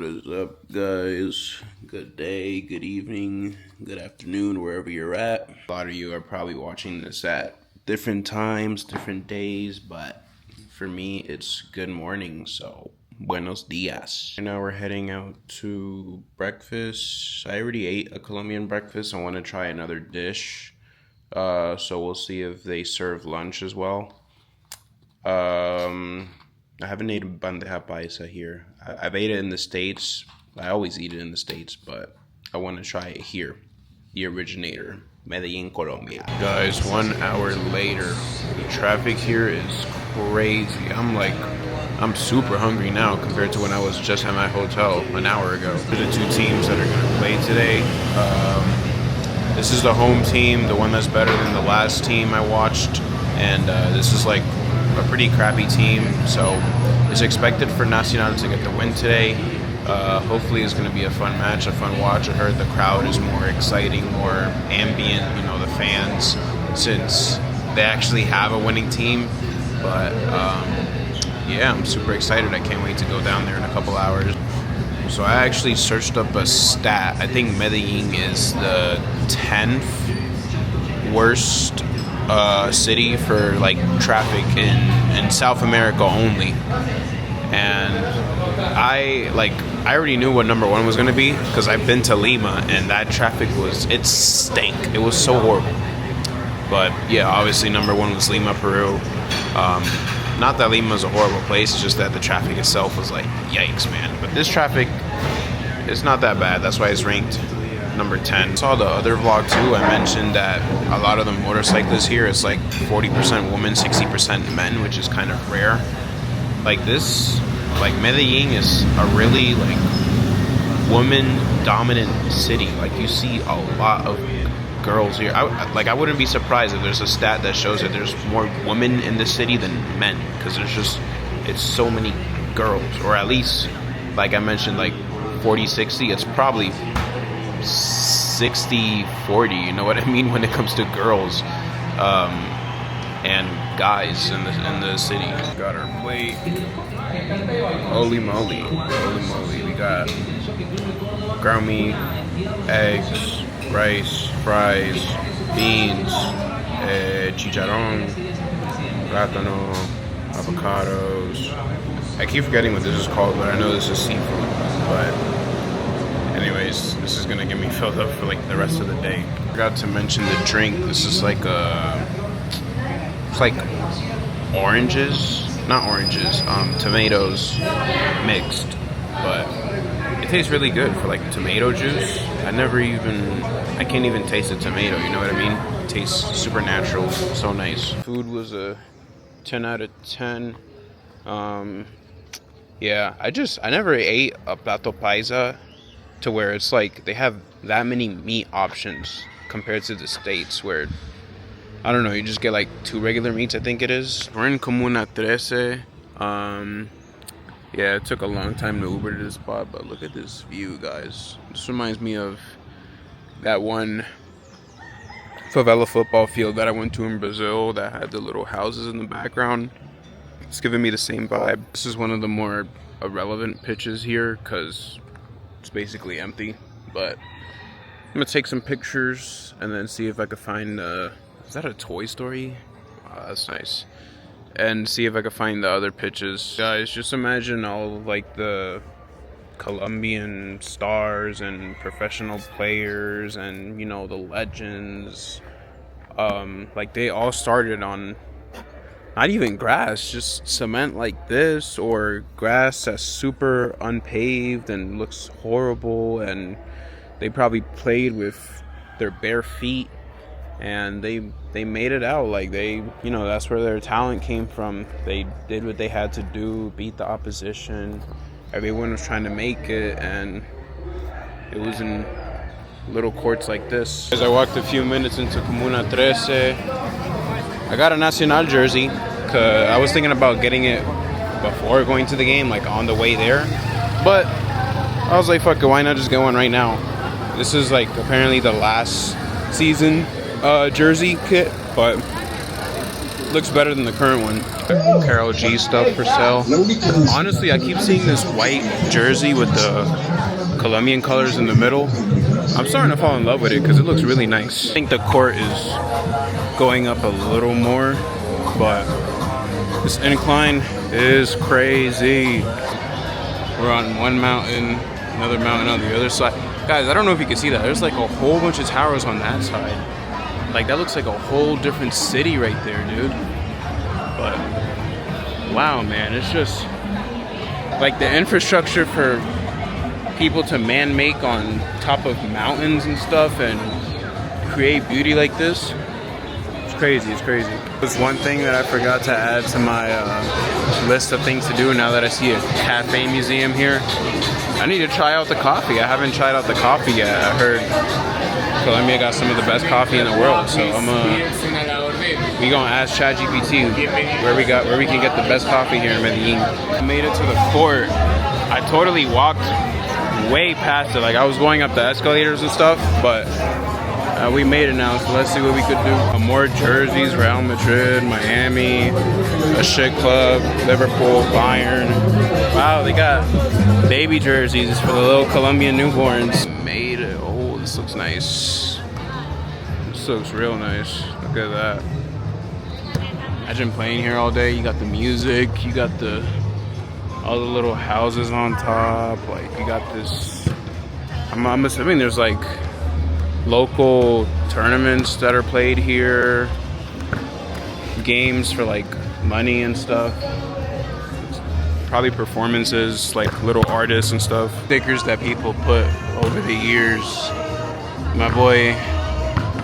What is up, guys? Good day, good evening, good afternoon, wherever you're at. A lot of you are probably watching this at different times, different days, but for me, it's good morning, so buenos dias. Right now, we're heading out to breakfast. I already ate a Colombian breakfast. I want to try another dish, so we'll see if they serve lunch as well. I haven't ate bandeja paisa here. I've ate it in the States. I always eat it in the States, but I want to try it here. The originator, Medellin, Colombia. Guys, 1 hour later, the traffic here is crazy. I'm super hungry now compared to when I was just at my hotel an hour ago. The two teams that are going to play today. This is the home team, the one that's better than the last team I watched. And this is like a pretty crappy team, so it's expected for Nacional to get the win today. Hopefully it's going to be a fun match, a fun watch. I heard the crowd is more exciting, more ambient, the fans, since they actually have a winning team. But yeah, I'm super excited. I can't wait to go down there in a couple hours. So I actually searched up a stat. I think Medellin is the 10th worst city for like traffic in South America only, and I already knew what number one was going to be because I've been to Lima and that traffic it stank. It was so horrible. But yeah, obviously number one was Lima, Peru. Not that Lima is a horrible place, it's just that the traffic itself was like yikes, man. But this traffic is not that bad. That's why it's ranked number 10. I saw the other vlog too. I mentioned that a lot of the motorcyclists here, it's like 40% women, 60% men, which is kind of rare. Like this, like Medellin is a really like woman dominant city. Like you see a lot of girls here. I wouldn't be surprised if there's a stat that shows that there's more women in the city than men, because it's so many girls, or at least like I mentioned, like 40-60. It's probably 60-40, you know what I mean, when it comes to girls and guys in the city. Got our plate. Holy moly. We got ground meat, eggs, rice, fries, beans, chicharrón, plátano, avocados. I keep forgetting what this is called, but I know this is seafood. But anyways, this is gonna get me filled up for like the rest of the day. Forgot to mention the drink. This is like it's like tomatoes mixed, but it tastes really good for like tomato juice. I can't even taste the tomato, you know what I mean? It tastes super natural, so nice. Food was a 10 out of 10. Yeah, I never ate a plato paisa to where it's like they have that many meat options compared to the States where, I don't know, you just get like 2 regular meats, I think it is. We're in Comuna 13. Yeah, it took a long time to Uber to this spot, but look at this view, guys. This reminds me of that one favela football field that I went to in Brazil that had the little houses in the background. It's giving me the same vibe. This is one of the more irrelevant pitches here because it's basically empty, but I'm gonna take some pictures and then see if I can find is that a Toy Story? Oh, that's nice. And see if I can find the other pitches. Guys, just imagine all like the Colombian stars and professional players and the legends. Like they all started on not even grass, just cement like this, or grass that's super unpaved and looks horrible, and they probably played with their bare feet, and they made it out. Like that's where their talent came from. They did what they had to do, beat the opposition. Everyone was trying to make it, and it was in little courts like this. As I walked a few minutes into Comuna 13, I got a Nacional jersey, cause I was thinking about getting it before going to the game, like on the way there. But I was like, fuck it, why not just get one right now? This is like apparently the last season jersey kit, but Looks better than the current one. Carol G stuff for sale. Honestly, I keep seeing this white jersey with the Colombian colors in the middle. I'm starting to fall in love with it because it looks really nice. I think the court is going up a little more, but this incline is crazy. We're on one mountain, another mountain on the other side. Guys, I don't know if you can see that. There's like a whole bunch of towers on that side. Like that looks like a whole different city right there, dude. But wow, man, it's just like the infrastructure for people to man-make on top of mountains and stuff and create beauty like this. It's crazy, it's crazy. There's one thing that I forgot to add to my list of things to do now that I see a cafe museum here. I need to try out the coffee. I haven't tried out the coffee yet. I heard Colombia got some of the best coffee in the world, so we gonna ask ChatGPT where we can get the best coffee here in Medellin. I made it to the court. I totally walked way past it. Like I was going up the escalators and stuff, but we made it now, so let's see what we could do. More jerseys, Real Madrid, Miami, a shit club, Liverpool, Bayern. Wow, they got baby jerseys for the little Colombian newborns. Made it. Oh, this looks nice. This looks real nice. Look at that. Imagine playing here all day. You got the music, you got all the little houses on top. Like you got this. I'm assuming there's like local tournaments that are played here, games for like money and stuff, probably performances, like little artists and stuff, stickers that people put over the years. My boy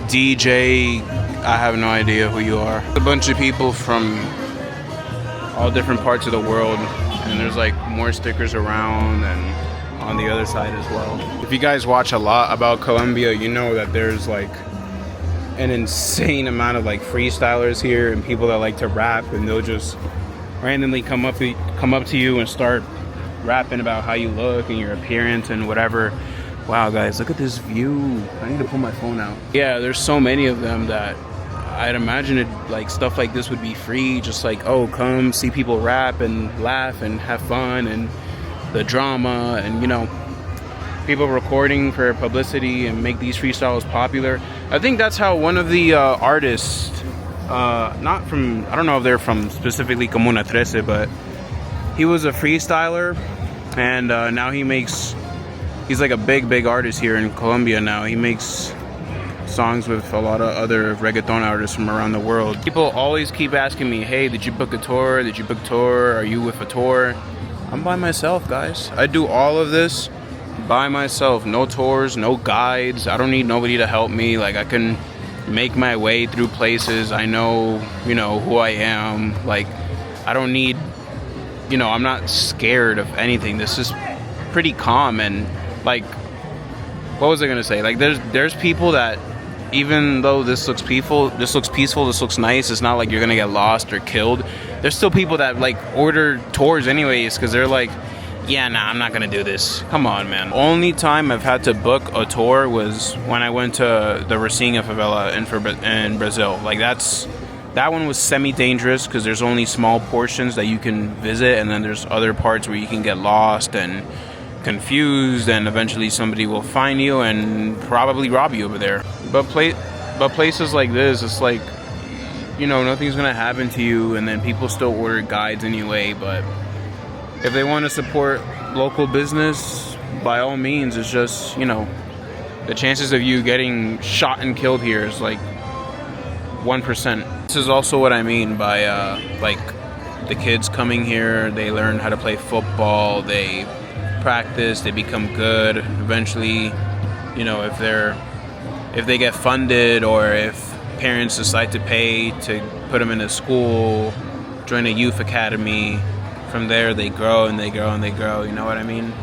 DJ, I have no idea who you are. A bunch of people from all different parts of the world, and there's like more stickers around and on the other side as well. If you guys watch a lot about Colombia, you know that there's like an insane amount of like freestylers here and people that like to rap, and they'll just randomly come up to you and start rapping about how you look and your appearance and whatever. Wow, guys, look at this view. I need to pull my phone out. Yeah, there's so many of them that I'd imagine it, like stuff like this would be free, just like, oh, come see people rap and laugh and have fun and the drama, and you know, people recording for publicity and make these freestyles popular. I think that's how one of the artists, not from, I don't know if they're from specifically Comuna 13, but he was a freestyler, and now he's like a big artist here in Colombia now. He makes songs with a lot of other reggaeton artists from around the world. People always keep asking me, hey, did you book a tour? Did you book a tour? Are you with a tour? I'm by myself, guys. I do all of this by myself. No tours, no guides. I don't need nobody to help me. Like, I can make my way through places. I know, you know, who I am. Like, I don't need, you know, I'm not scared of anything. This is pretty calm. And like, what was I gonna say? Like, there's people that, even though this looks peaceful, this looks nice, it's not like you're gonna get lost or killed. There's still people that like order tours anyways because they're like, yeah, nah, I'm not gonna do this. Come on, man. Only time I've had to book a tour was when I went to the Rocinha favela in Brazil. Like that one was semi-dangerous because there's only small portions that you can visit, and then there's other parts where you can get lost and confused, and eventually somebody will find you and probably rob you over there. But places like this, it's like, you know, nothing's gonna happen to you, and then people still order guides anyway. But if they want to support local business, by all means. It's just, you know, the chances of you getting shot and killed here is like 1%. This is also what I mean by like the kids coming here, they learn how to play football, they practice, they become good. Eventually, you know, if they get funded, or if parents decide to pay to put them in a school, join a youth academy, from there they grow and they grow and they grow, you know what I mean?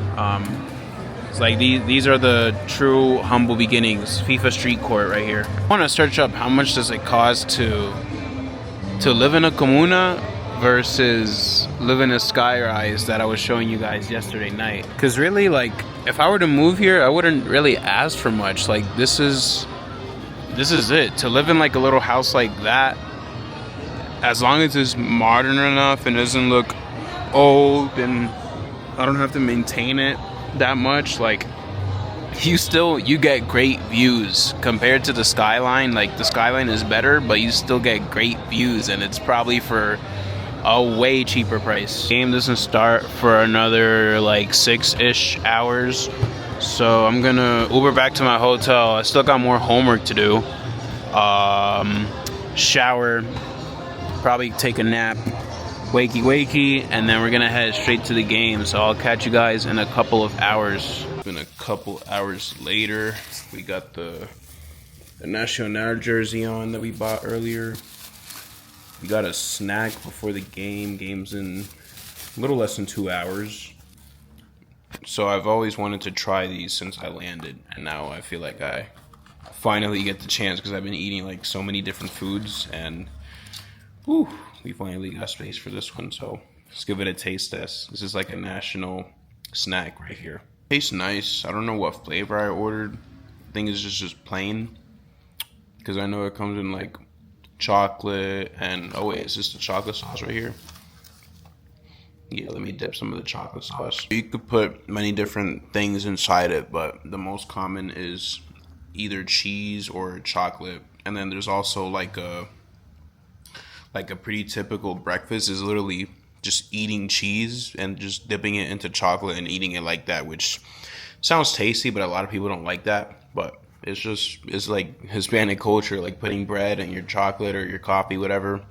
It's like these are the true humble beginnings. FIFA Street Court right here. I want to search up how much does it cost to live in a comuna versus live in a skyrise that I was showing you guys yesterday night. Because really, like, if I were to move here, I wouldn't really ask for much. Like, this is it. To live in like a little house like that, as long as it's modern enough and doesn't look old and I don't have to maintain it that much, like you get great views compared to the skyline. Like the skyline is better, but you still get great views, and it's probably for a way cheaper price. Game doesn't start for another like 6-ish hours, so I'm gonna Uber back to my hotel. I still got more homework to do. Shower, probably take a nap, wakey, and then we're gonna head straight to the game. So I'll catch you guys in a couple of hours. Been a couple hours later. We got the NACIONAL jersey on that we bought earlier. We got a snack before the game. Game's in a little less than 2 hours. So I've always wanted to try these since I landed, and now I feel like I finally get the chance because I've been eating like so many different foods, and whew, we finally got space for this one. So let's give it a taste test. This is like a national snack right here. Tastes nice. I don't know what flavor I ordered. I think it's just plain, because I know it comes in like chocolate and oh wait, is this the chocolate sauce right here? Yeah, let me dip some of the chocolate sauce. You could put many different things inside it, but the most common is either cheese or chocolate. And then there's also like a pretty typical breakfast is literally just eating cheese and just dipping it into chocolate and eating it like that, which sounds tasty, but a lot of people don't like that. But it's like Hispanic culture, like putting bread in your chocolate or your coffee, whatever.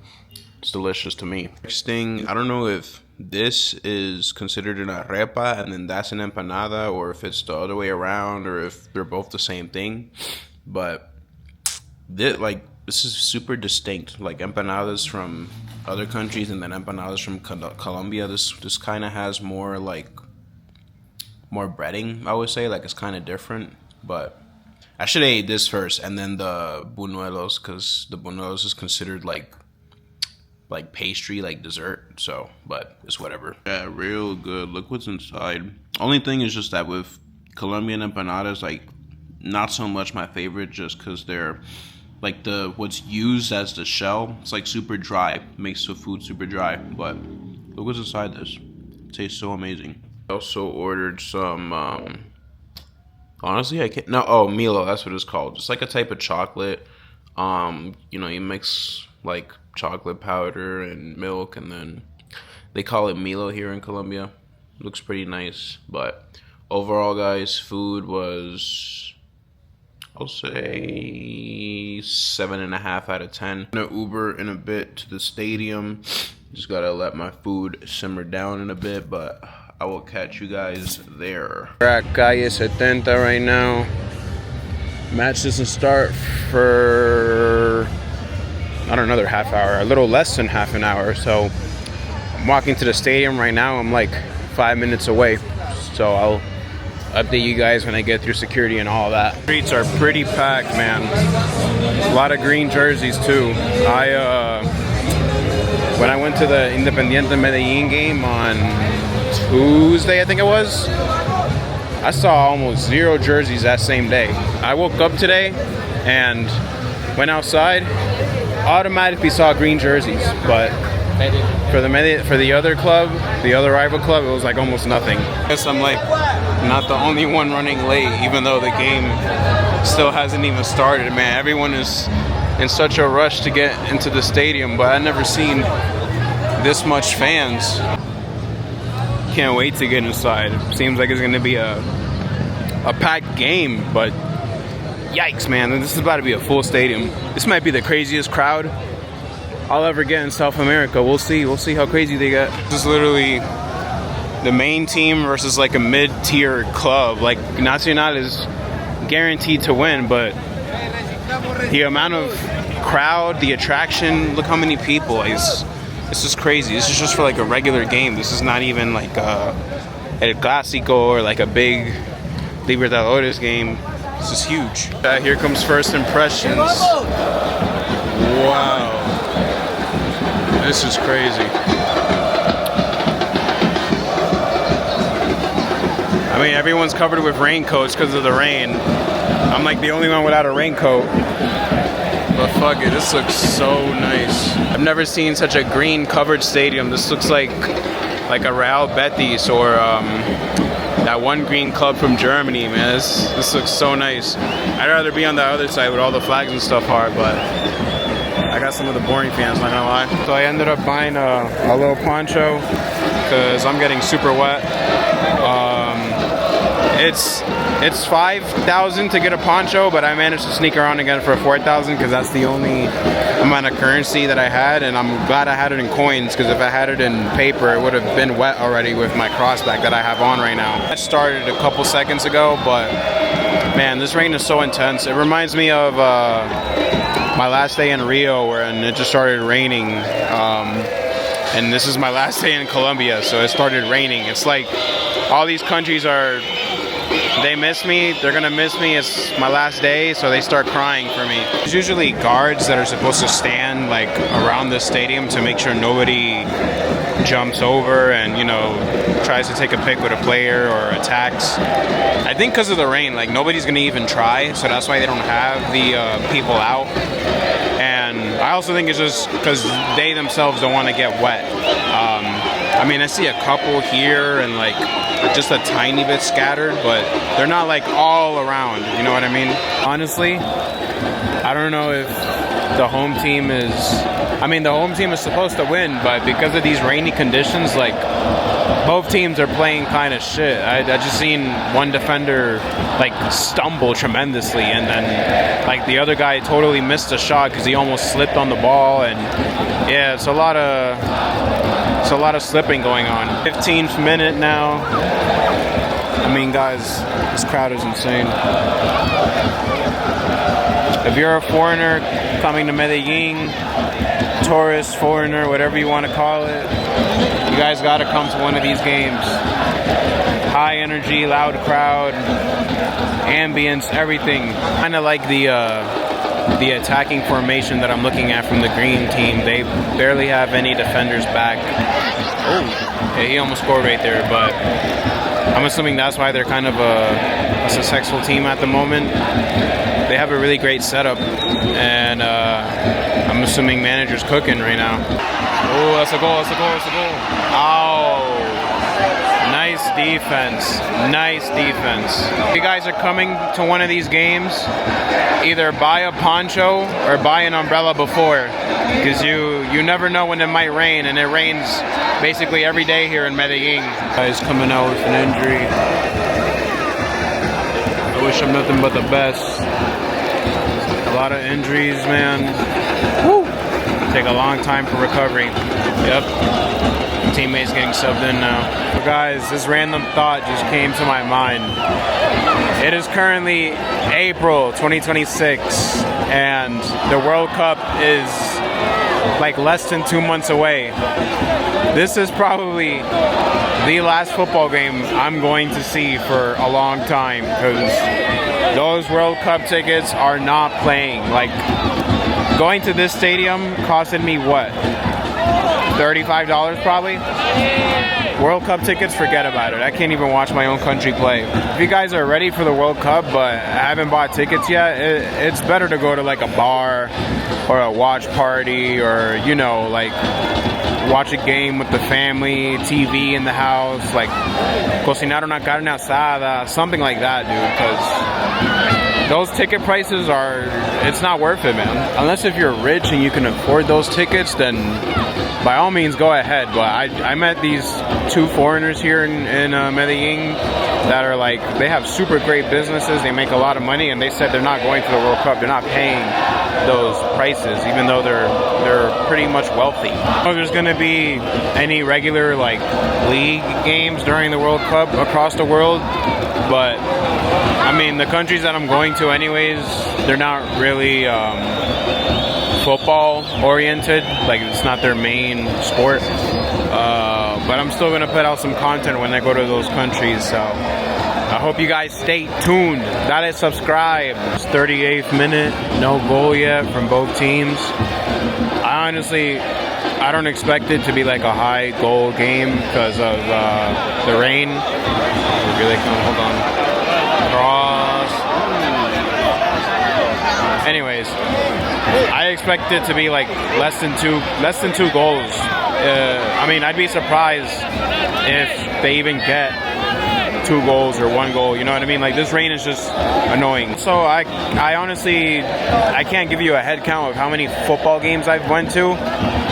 It's delicious to me. Next thing, I don't know if this is considered an arepa and then that's an empanada, or if it's the other way around, or if they're both the same thing. But this is super distinct, like empanadas from other countries and then empanadas from Colombia. This kind of has more breading, I would say. Like it's kind of different, but I should have ate this first and then the buñuelos, because the buñuelos is considered like pastry, like dessert. So, but it's whatever. Yeah, real good. Look what's inside. Only thing is just that with Colombian empanadas, like not so much my favorite, just because they're like what's used as the shell, it's like super dry, makes the food super dry. But look what's inside this. It tastes so amazing. I also ordered some honestly I can't Milo, that's what it's called. Just like a type of chocolate. You know, you mix like chocolate powder and milk, and then they call it Milo here in Colombia. Looks pretty nice. But overall, guys, food was, I'll say 7.5 out of 10. I'm gonna Uber in a bit to the stadium. Just gotta let my food simmer down in a bit, but I will catch you guys there. We're at Calle 70 right now. Match doesn't start for, I don't know, another half hour, a little less than half an hour. So I'm walking to the stadium right now. I'm like 5 minutes away. So I'll update you guys when I get through security and all that. Streets are pretty packed, man. A lot of green jerseys too. When I went to the Independiente Medellin game on Tuesday, I think it was, I saw almost 0 jerseys that same day. I woke up today and went outside, automatically saw green jerseys, but for the other club, the other rival club, it was like almost nothing. I guess I'm like not the only one running late, even though the game still hasn't even started. Man, everyone is in such a rush to get into the stadium, but I've never seen this much fans. Can't wait to get inside. Seems like it's gonna be a packed game, but yikes, man, this is about to be a full stadium. This might be the craziest crowd I'll ever get in South America. We'll see how crazy they get. This is literally the main team versus like a mid-tier club. Like Nacional is guaranteed to win, but the amount of crowd, the attraction, look how many people. This is crazy. This is just for like a regular game. This is not even like El Clásico or like a big Libertadores game. This is huge. Here comes first impressions. Wow. This is crazy. I mean, everyone's covered with raincoats because of the rain. I'm like the only one without a raincoat. but fuck it, this looks so nice. I've never seen such a green covered stadium. This looks like a Real Betis or that one green club from Germany, man. This looks so nice. I'd rather be on the other side with all the flags and stuff hard, but I got some of the boring fans, not gonna lie. So I ended up buying a little poncho because I'm getting super wet. It's $5,000 to get a poncho, but I managed to sneak around and get it for $4,000 because that's the only amount of currency that I had, and I'm glad I had it in coins because if I had it in paper, it would have been wet already with my crossback that I have on right now. That started a couple seconds ago, but man, this rain is so intense. It reminds me of my last day in Rio, when it just started raining, and this is my last day in Colombia, so it started raining. It's like all these countries they miss me, they're gonna miss me. It's my last day, so they start crying for me. There's usually guards that are supposed to stand like around the stadium to make sure nobody jumps over and, you know, tries to take a pic with a player or attacks. I think because of the rain, like nobody's gonna even try, so that's why they don't have the people out. And I also think it's just because they themselves don't want to get wet. I mean, I see a couple here and like just a tiny bit scattered, but they're not like all around, you know what I mean? Honestly, I don't know if the home team is, I mean, the home team is supposed to win, but because of these rainy conditions, like both teams are playing kind of shit. I just seen one defender like stumble tremendously, and then like the other guy totally missed a shot because he almost slipped on the ball, and yeah, it's a lot of slipping going on. 15th minute now. I mean, guys, this crowd is insane. If you're a foreigner coming to Medellin, tourist, foreigner, whatever you want to call it, you guys got to come to one of these games. High energy, loud crowd, ambience, everything. Kind of like the attacking formation that I'm looking at from the green team. They barely have any defenders back. Oh, yeah, he almost scored right there, but I'm assuming that's why they're kind of a successful team at the moment. They have a really great setup, and I'm assuming manager's cooking right now. Oh, that's a goal, that's a goal, that's a goal. Oh, nice defense, nice defense. If you guys are coming to one of these games, either buy a poncho or buy an umbrella before, because you never know when it might rain, and it rains basically every day here in Medellin. Guys coming out with an injury. I wish him nothing but the best. A lot of injuries, man. Woo! Take a long time for recovery. Yep. Teammates getting subbed in now. But guys, this random thought just came to my mind. It is currently April 2026, and the World Cup is like less than 2 months away. This is probably the last football game I'm going to see for a long time, because those World Cup tickets are not playing. Like, going to this stadium costed me what? $35 probably? World Cup tickets, forget about it. I can't even watch my own country play. If you guys are ready for the World Cup but haven't bought tickets yet, it's better to go to like a bar or a watch party, or, you know, like watch a game with the family, TV in the house, like cocinar una carne asada, something like that, dude, because those ticket prices it's not worth it, man. Unless if you're rich and you can afford those tickets, then by all means go ahead. But I met these two foreigners here in Medellin that are like, they have super great businesses, they make a lot of money, and they said they're not going to the World Cup, they're not paying those prices, even though they're pretty much wealthy. So there's going to be any regular like league games during the World Cup across the world, but I mean, the countries that I'm going to anyways, they're not really football oriented, like it's not their main sport, but I'm still gonna put out some content when I go to those countries, so I hope you guys stay tuned. Dale subscribe. It's 38th minute, no goal yet from both teams. I don't expect it to be like a high goal game because of the rain. Really come, hold on. Cross. Anyways, expect it to be like less than two goals. I mean, I'd be surprised if they even get 2 goals or 1 goal. You know what I mean? Like, this rain is just annoying. So I honestly, I can't give you a head count of how many football games I've went to,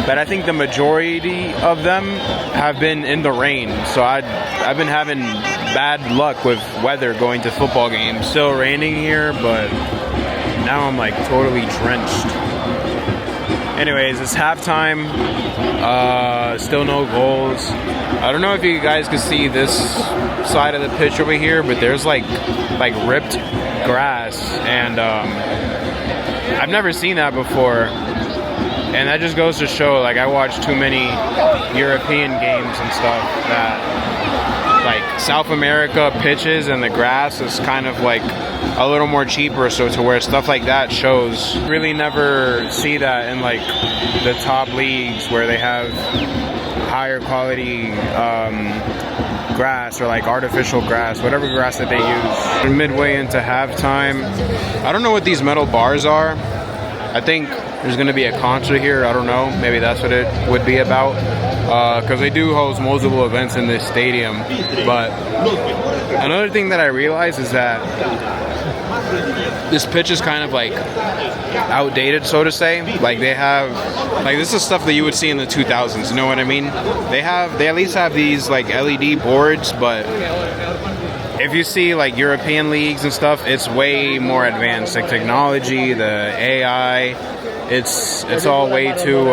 but I think the majority of them have been in the rain. So I've been having bad luck with weather going to football games. Still raining here, but now I'm like totally drenched. Anyways, it's halftime. Still no goals. I don't know if you guys can see this side of the pitch over here, but there's like ripped grass, and I've never seen that before. And that just goes to show, like, I watch too many European games and stuff that, like, South America pitches and the grass is kind of like a little more cheaper, so to where stuff like that shows. Really never see that in like the top leagues where they have higher quality grass, or like artificial grass, whatever grass that they use. We're midway into halftime. I don't know what these metal bars are. I think there's gonna be a concert here. I don't know, maybe that's what it would be about, because they do host multiple events in this stadium. But another thing that I realized is that this pitch is kind of like outdated, so to say. Like, they have, like, this is stuff that you would see in the 2000s, you know what I mean? They at least have these like LED boards, but if you see like European leagues and stuff, it's way more advanced. Like, technology, the AI, it's all way too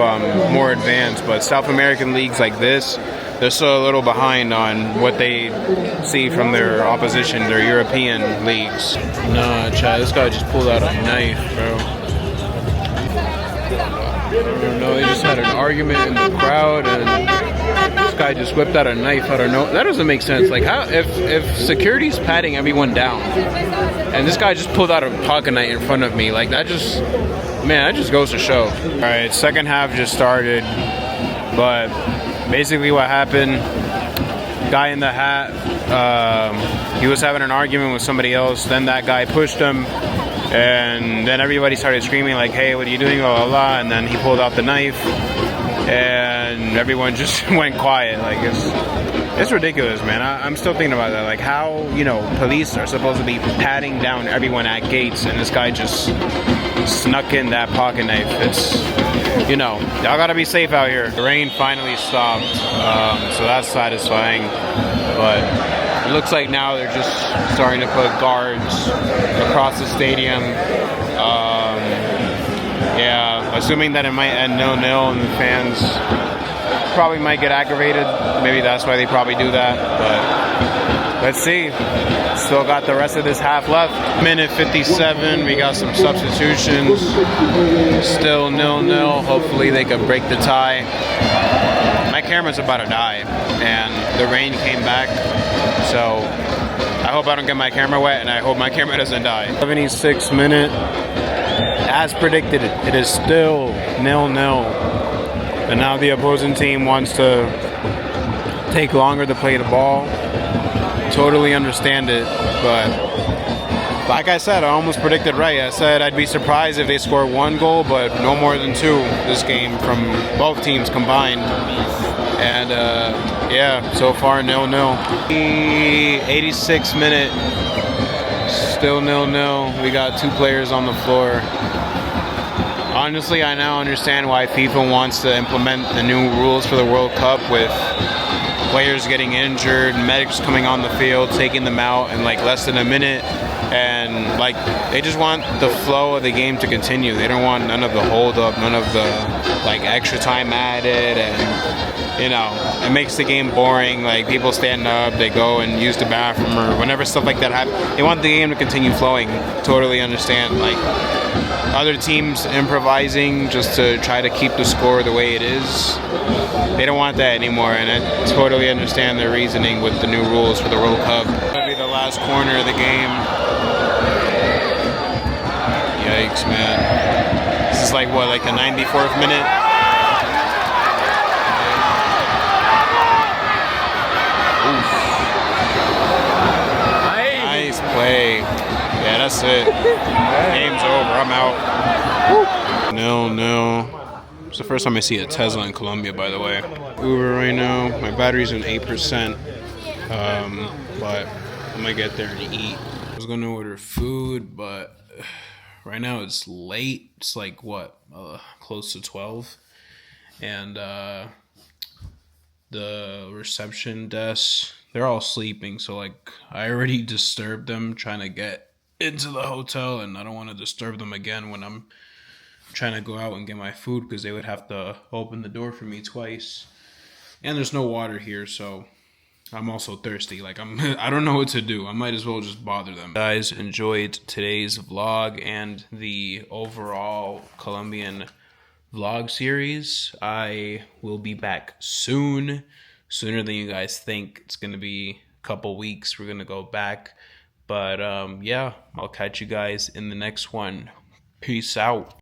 more advanced. But South American leagues like this, they're still a little behind on what they see from their opposition, their European leagues. Nah, Chad, this guy just pulled out a knife, bro. I don't know, they just had an argument in the crowd, and this guy just whipped out a knife out of nowhere. That doesn't make sense. Like, how, if security's patting everyone down, and this guy just pulled out a pocket knife in front of me, like, that just, man, that just goes to show. All right, second half just started, but basically what happened, guy in the hat, he was having an argument with somebody else, then that guy pushed him, and then everybody started screaming like, hey, what are you doing, blah, blah, blah, and then he pulled out the knife, and everyone just went quiet. Like, it's ridiculous, man. I'm still thinking about that, like, how, you know, police are supposed to be patting down everyone at gates, and this guy just snuck in that pocket knife. It's, you know, y'all gotta be safe out here. The rain finally stopped, so that's satisfying, but it looks like now they're just starting to put guards across the stadium. Yeah, assuming that it might end 0-0 and the fans probably might get aggravated. Maybe that's why they probably do that, but let's see. Still got the rest of this half left. Minute 57, we got some substitutions. Still 0-0. Hopefully they can break the tie. My camera's about to die, and the rain came back, so I hope I don't get my camera wet, and I hope my camera doesn't die. 76th minute. As predicted, it is still 0-0. And now the opposing team wants to take longer to play the ball. Totally understand it, but like I said, I almost predicted right. I said I'd be surprised if they score 1 goal, but no more than 2 this game from both teams combined. And yeah, so far 0-0. 86th minute, still 0-0. We got 2 players on the floor. Honestly, I now understand why FIFA wants to implement the new rules for the World Cup, with players getting injured, medics coming on the field, taking them out in like less than a minute, and like they just want the flow of the game to continue. They don't want none of the hold up, none of the like extra time added, and you know, it makes the game boring. Like, people stand up, they go and use the bathroom, or whenever stuff like that happens, they want the game to continue flowing. Totally understand. Like, other teams improvising just to try to keep the score the way it is, they don't want that anymore, and I totally understand their reasoning with the new rules for the World Cup. That'll be the last corner of the game. Yikes, man. This is like, what, like the 94th minute? Oof. Nice play. Yeah, that's it. Game's over. I'm out. No. It's the first time I see a Tesla in Colombia, by the way. Uber right now. My battery's in 8%. But I'm gonna get there and eat. I was gonna order food, but right now it's late. It's like what? Close to 12. And the reception desk, they're all sleeping, so like I already disturbed them trying to get into the hotel, and I don't want to disturb them again when I'm trying to go out and get my food, because they would have to open the door for me twice. And there's no water here, so I'm also thirsty. Like I don't know what to do. I might as well just bother them. Guys, enjoyed today's vlog and the overall Colombian vlog series. I will be back soon, sooner than you guys think. It's gonna be a couple weeks. We're gonna go back, but yeah, I'll catch you guys in the next one. Peace out.